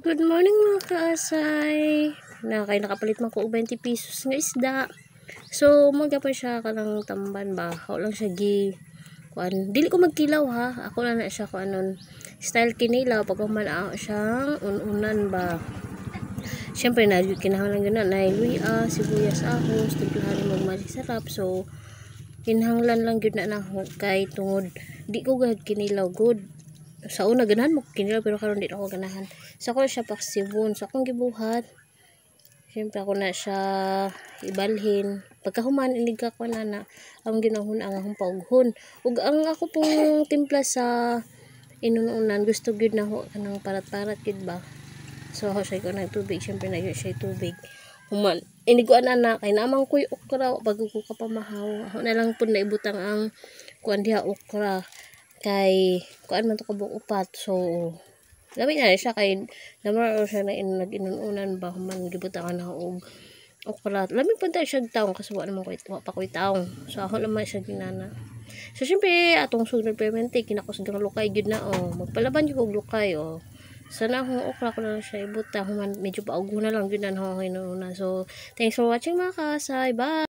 Good morning mga kaasay. Nakapalit man ko og 20 pesos nga isda. So magapon siya kanang tamban ba. Ako lang siya kuan. Dili ko magkilaw ha. Ako lang na siya kuanon. Style kinilaw pag man siyang unan ba. Syempre na kinahanglan gyud na luya, sibuyas, ahos, timplahan mo masarap. So kinahanglan lang gyud na kay tungod di ko gad kinilaw good. Sa una ganahan mo kinilaw pero karon di ako ganahan. So ako siya paksibon. So akong gibuhat. Siyempre ako na siya ibalhin. Pagkahuman inig ka ko na ang ginahon ang akong paughon. Ug ang ako pong timpla sa inununan gusto gyud na ho kanang parat-parat gid ba. So ako siya ko ng tubig. Siyempre na gyud siya tubig. Human iniguan na kay namang kuy okra bago ko ka pamahaw. Ako na lang pud naibutang ang kuan diha okra. Kay kuan man to kabuk upat. So lami na siya kay namaro siya na nag-inunan ba human gibutangan na og okra. Lami pud ta siya taong kasuwa naman ko pa koy taong. So ako naman siya ginana. So syempre atong sunod permente kinakusgang lukay gyud na magpalaban gyud og lukay sana akong okra ko na siya ibutang human medyo paugho na lang gyud na ako inuna. So thanks for watching mga kasay. Bye.